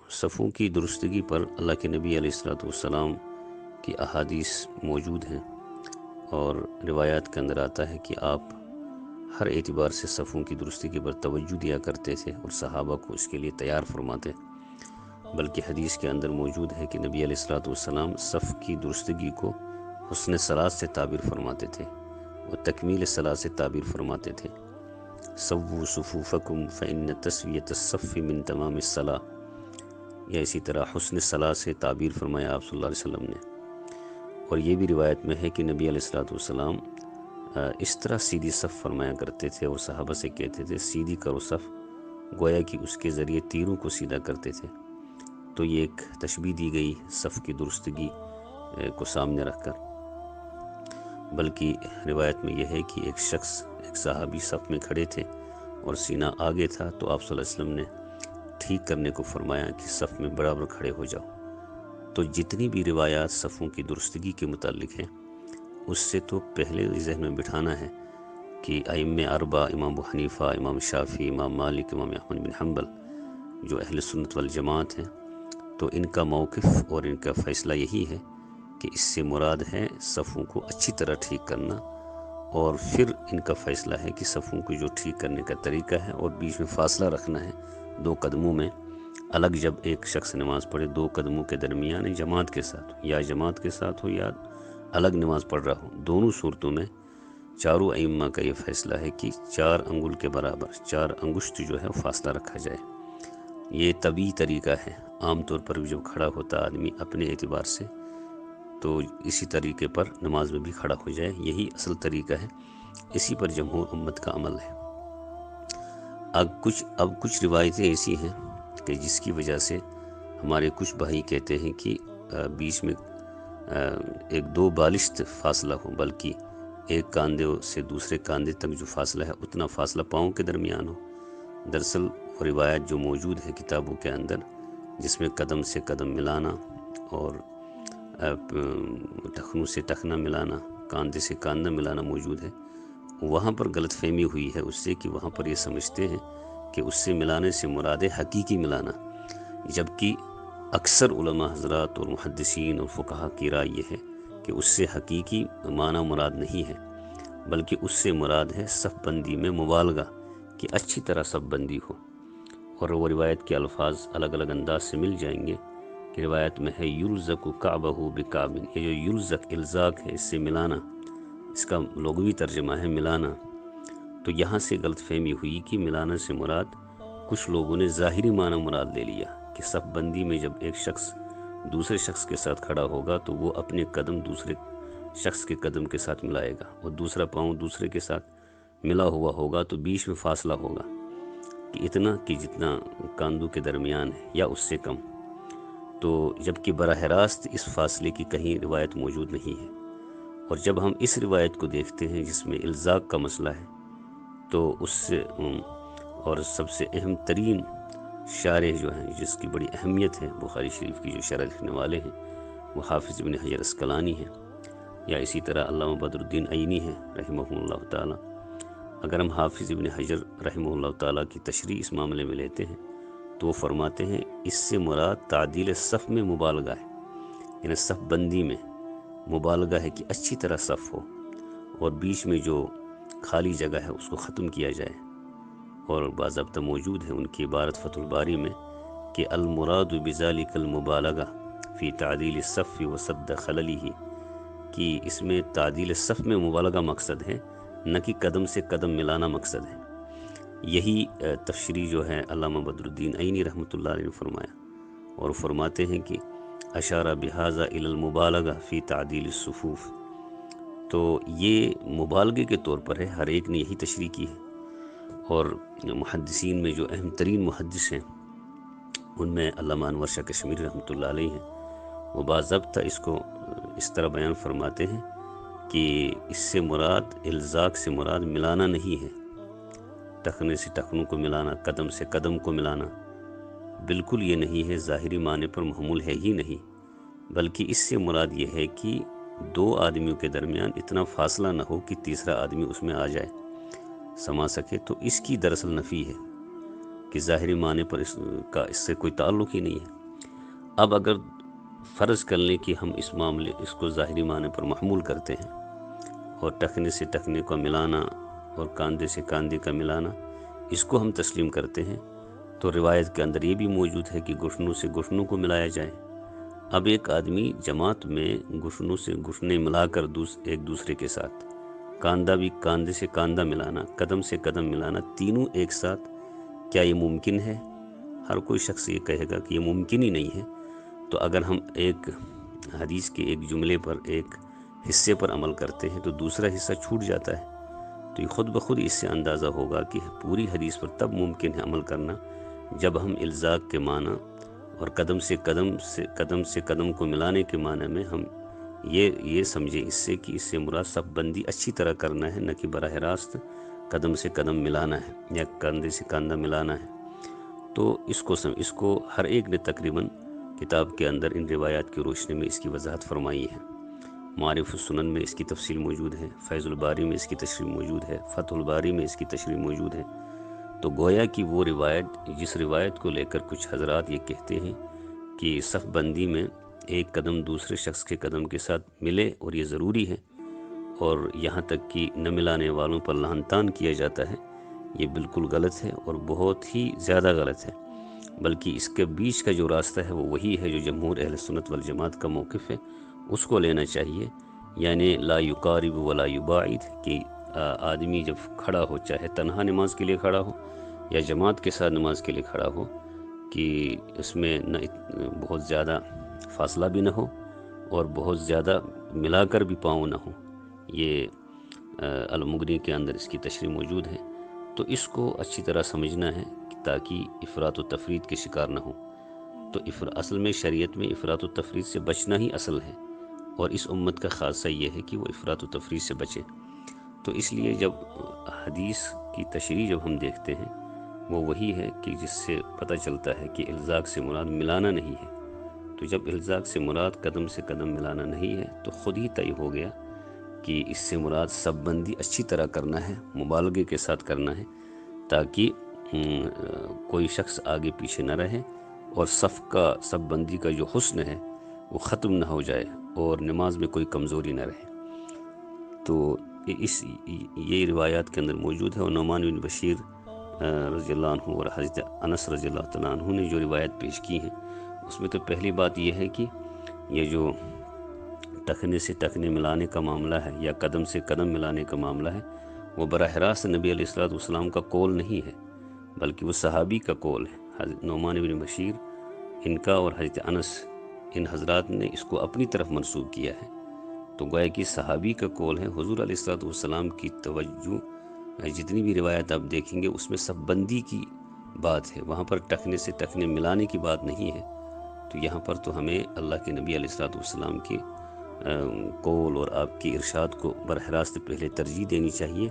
صفوں کی درستگی پر اللہ کے نبی علیہ الصلوۃ والسلام کی احادیث موجود ہیں، اور روایات کے اندر آتا ہے کہ آپ ہر اعتبار سے صفوں کی درستگی پر توجہ دیا کرتے تھے اور صحابہ کو اس کے لیے تیار فرماتے، بلکہ حدیث کے اندر موجود ہے کہ نبی علیہ الصلوۃ والسلام صف کی درستگی کو حسن صلاۃ سے تعبیر فرماتے تھے اور تکمیل صلاۃ سے تعبیر فرماتے تھے۔ سووا صفوفکم فإن تسویۃ الصف من تمام الصلاۃ، یا اسی طرح حسن صلاۃ سے تعبیر فرمایا آپ صلی اللہ علیہ وسلم نے۔ اور یہ بھی روایت میں ہے کہ نبی علیہ الصلوۃ والسلام اس طرح سیدھی صف فرمایا کرتے تھے اور صحابہ سے کہتے تھے سیدھی کرو صف، گویا کہ اس کے ذریعے تیروں کو سیدھا کرتے تھے۔ تو یہ ایک تشبیہ دی گئی صف کی درستگی کو سامنے رکھ کر، بلکہ روایت میں یہ ہے کہ ایک شخص، ایک صحابی صف میں کھڑے تھے اور سینہ آگے تھا، تو آپ صلی اللہ علیہ وسلم نے ٹھیک کرنے کو فرمایا کہ صف میں برابر کھڑے ہو جاؤ۔ تو جتنی بھی روایات صفوں کی درستگی کے متعلق ہیں، اس سے تو پہلے ذہن میں بٹھانا ہے کہ ائمہ اربعہ، امام ابو حنیفہ، امام شافعی، امام مالک، امام احمد بن حنبل، جو اہل سنت والجماعت ہیں، تو ان کا موقف اور ان کا فیصلہ یہی ہے کہ اس سے مراد ہے صفوں کو اچھی طرح ٹھیک کرنا، اور پھر ان کا فیصلہ ہے کہ صفوں کو جو ٹھیک کرنے کا طریقہ ہے اور بیچ میں فاصلہ رکھنا ہے 2 قدموں میں، الگ جب ایک شخص نماز پڑھے 2 قدموں کے درمیان جماعت کے ساتھ، یا جماعت کے ساتھ ہو یا الگ نماز پڑھ رہا ہو، دونوں صورتوں میں چاروں ائمہ کا یہ فیصلہ ہے کہ 4 انگل کے برابر، 4 انگشت جو ہے فاصلہ رکھا جائے۔ یہ طبیعی طریقہ ہے، عام طور پر جب کھڑا ہوتا آدمی اپنے اعتبار سے، تو اسی طریقے پر نماز میں بھی کھڑا ہو جائے، یہی اصل طریقہ ہے، اسی پر جمہور امت کا عمل ہے۔ اب کچھ روایتیں ایسی ہیں کہ جس کی وجہ سے ہمارے کچھ بھائی کہتے ہیں کہ بیچ میں 1-2 بالشت فاصلہ ہو، بلکہ ایک کاندھے سے دوسرے کاندھے تک جو فاصلہ ہے اتنا فاصلہ پاؤں کے درمیان ہو۔ دراصل وہ روایت جو موجود ہے کتابوں کے اندر، جس میں قدم سے قدم ملانا اور ٹخنوں سے ٹخنا ملانا، کاندھے سے کاندھا ملانا موجود ہے، وہاں پر غلط فہمی ہوئی ہے اس سے کہ وہاں پر یہ سمجھتے ہیں کہ اس سے ملانے سے مراد ہے حقیقی ملانا، جبکہ اکثر علماء حضرات اور محدثین اور فقہا کی رائے یہ ہے کہ اس سے حقیقی معنی مراد نہیں ہے، بلکہ اس سے مراد ہے صف بندی میں مبالغہ، کہ اچھی طرح صف بندی ہو۔ اور وہ روایت کے الفاظ الگ الگ انداز سے مل جائیں گے کہ روایت میں ہے یلزق کعبہ بکعب، یہ جو یلزق الزاق ہے، اس سے ملانا، اس کا لغوی ترجمہ ہے ملانا۔ تو یہاں سے غلط فہمی ہوئی کہ ملانا سے مراد، کچھ لوگوں نے ظاہری معنی مراد لے لیا کہ صف بندی میں جب ایک شخص دوسرے شخص کے ساتھ کھڑا ہوگا تو وہ اپنے قدم دوسرے شخص کے قدم کے ساتھ ملائے گا، اور دوسرا پاؤں دوسرے کے ساتھ ملا ہوا ہوگا، تو بیچ میں فاصلہ ہوگا کہ اتنا کہ جتنا کاندھوں کے درمیان ہے یا اس سے کم۔ تو جبکہ براہ راست اس فاصلے کی کہیں روایت موجود نہیں ہے، اور جب ہم اس روایت کو دیکھتے ہیں جس میں الزاق کا مسئلہ ہے، تو اس سے اور سب سے اہم ترین شارح جو ہیں، جس کی بڑی اہمیت ہے بخاری شریف کی جو شرح لکھنے والے ہیں، وہ حافظ ابن حجر عسقلانی ہیں، یا اسی طرح علامہ بدر الدین عینی ہیں رحمہ اللہ تعالی۔ اگر ہم حافظ ابن حجر رحمہ اللہ تعالیٰ کی تشریح اس معاملے میں لیتے ہیں تو وہ فرماتے ہیں اس سے مراد تعدیل صف میں مبالغہ ہے، یعنی صف بندی میں مبالغہ ہے کہ اچھی طرح صف ہو، اور بیچ میں جو خالی جگہ ہے اس کو ختم کیا جائے۔ اور باضابطہ موجود ہے ان کی عبارت فتح الباری میں کہ المراد بذالک المبالغہ فی تعدیل الصف وسد خللہ، کہ اس میں تعدیل صف میں مبالغہ مقصد ہے، نہ کہ قدم سے قدم ملانا مقصد ہے۔ یہی تشریح جو ہے علامہ بدر الدین عینی رحمۃ اللہ علیہ نے فرمایا، اور فرماتے ہیں کہ اشارہ بہذا الی المبالغہ فی تعدیل الصفوف، تو یہ مبالغے کے طور پر ہے، ہر ایک نے یہی تشریح کی ہے۔ اور محدثین میں جو اہم ترین محدث ہیں ان میں علامہ انور شاہ کشمیری رحمۃ اللہ علیہ ہیں، وہ باضابطہ اس کو اس طرح بیان فرماتے ہیں کہ اس سے مراد، الزاق سے مراد ملانا نہیں ہے، ٹخنے سے ٹخنوں کو ملانا، قدم سے قدم کو ملانا، بالکل یہ نہیں ہے، ظاہری معنی پر محمول ہے ہی نہیں، بلکہ اس سے مراد یہ ہے کہ 2 آدمیوں کے درمیان اتنا فاصلہ نہ ہو کہ تیسرا آدمی اس میں آ جائے، سما سکے۔ تو اس کی دراصل نفی ہے کہ ظاہری معنی پر اس سے کوئی تعلق ہی نہیں ہے۔ اب اگر فرض کر لیں کہ ہم اس معاملے اس کو ظاہری معنی پر محمول کرتے ہیں اور ٹخنے سے ٹخنے کا ملانا اور کاندھے سے کاندھے کا ملانا اس کو ہم تسلیم کرتے ہیں، تو روایت کے اندر یہ بھی موجود ہے کہ گھٹنوں سے گھٹنوں کو ملایا جائے۔ اب ایک آدمی جماعت میں گھٹنوں سے گھٹنے ملا کر ایک دوسرے کے ساتھ، کاندھا بھی کاندھے سے کاندھا ملانا، قدم سے قدم ملانا، تینوں ایک ساتھ، کیا یہ ممکن ہے؟ ہر کوئی شخص یہ کہے گا کہ یہ ممکن ہی نہیں ہے۔ تو اگر ہم ایک حدیث کے ایک جملے پر، ایک حصے پر عمل کرتے ہیں تو دوسرا حصہ چھوٹ جاتا ہے۔ تو یہ خود بخود اس سے اندازہ ہوگا کہ پوری حدیث پر تب ممکن ہے عمل کرنا جب ہم الزاق کے معنی اور قدم سے قدم کو ملانے کے معنی میں ہم یہ سمجھیں اس سے کہ اس سے مراد صف بندی اچھی طرح کرنا ہے، نہ کہ براہ راست قدم سے قدم ملانا ہے یا کاندھے سے کاندھا ملانا ہے۔ تو اس کو ہر ایک نے تقریباً کتاب کے اندر ان روایات کی روشنی میں اس کی وضاحت فرمائی ہے۔ معارف السنن میں اس کی تفصیل موجود ہے، فیض الباری میں اس کی تشریح موجود ہے، فتح الباری میں اس کی تشریح موجود ہے۔ تو گویا کہ وہ روایت، جس روایت کو لے کر کچھ حضرات یہ کہتے ہیں کہ صف بندی میں ایک قدم دوسرے شخص کے قدم کے ساتھ ملے اور یہ ضروری ہے، اور یہاں تک کہ نہ ملانے والوں پر لعن طعن کیا جاتا ہے، یہ بالکل غلط ہے اور بہت ہی زیادہ غلط ہے۔ بلکہ اس کے بیچ کا جو راستہ ہے وہ وہی ہے جو جمہور اہل سنت والجماعت کا موقف ہے، اس کو لینا چاہیے۔ یعنی لا یقارب ولا یباعد، کہ آدمی جب کھڑا ہو، چاہے تنہا نماز کے لیے کھڑا ہو یا جماعت کے ساتھ نماز کے لیے کھڑا ہو، کہ اس میں نہ بہت زیادہ فاصلہ بھی نہ ہو اور بہت زیادہ ملا کر بھی پاؤں نہ ہو۔ یہ المغنی کے اندر اس کی تشریح موجود ہے۔ تو اس کو اچھی طرح سمجھنا ہے تاکہ افراط و تفریط کے شکار نہ ہوں۔ تو اصل میں شریعت میں افراط و تفریط سے بچنا ہی اصل ہے، اور اس امت کا خاصہ یہ ہے کہ وہ افراط و تفریط سے بچے۔ تو اس لیے جب حدیث کی تشریح جب ہم دیکھتے ہیں وہ وہی ہے کہ جس سے پتہ چلتا ہے کہ الزاق سے مراد ملانا نہیں ہے۔ تو جب الزاق سے مراد قدم سے قدم ملانا نہیں ہے تو خود ہی طے ہو گیا کہ اس سے مراد صف بندی اچھی طرح کرنا ہے، مبالغے کے ساتھ کرنا ہے، تاکہ کوئی شخص آگے پیچھے نہ رہے اور صف بندی کا جو حسن ہے وہ ختم نہ ہو جائے اور نماز میں کوئی کمزوری نہ رہے۔ تو یہ روایات کے اندر موجود ہے، اور نعمان بن بشیر رضی اللہ عنہ اور حضرت انس رضی اللہ تعالیٰ عنہ نے جو روایت پیش کی ہیں اس میں تو پہلی بات یہ ہے کہ یہ جو ٹخنے سے ٹخنے ملانے کا معاملہ ہے یا قدم سے قدم ملانے کا معاملہ ہے، وہ براہ راست نبی علیہ الصلوۃ والسلام کا قول نہیں ہے، بلکہ وہ صحابی کا قول ہے۔ حضرت نعمان بن بشیر ان کا اور حضرت انس، ان حضرات نے اس کو اپنی طرف منسوب کیا ہے۔ تو گویا کہ صحابی کا قول ہے۔ حضور علیہ الصلوۃ والسلام کی توجہ جتنی بھی روایت آپ دیکھیں گے اس میں صف بندی کی بات ہے، وہاں پر ٹخنے سے ٹخنے ملانے کی بات نہیں ہے۔ تو یہاں پر تو ہمیں اللہ کے نبی علیہ الصلوۃ والسلام کے قول اور آپ کی ارشاد کو براہ راست پہلے ترجیح دینی چاہیے،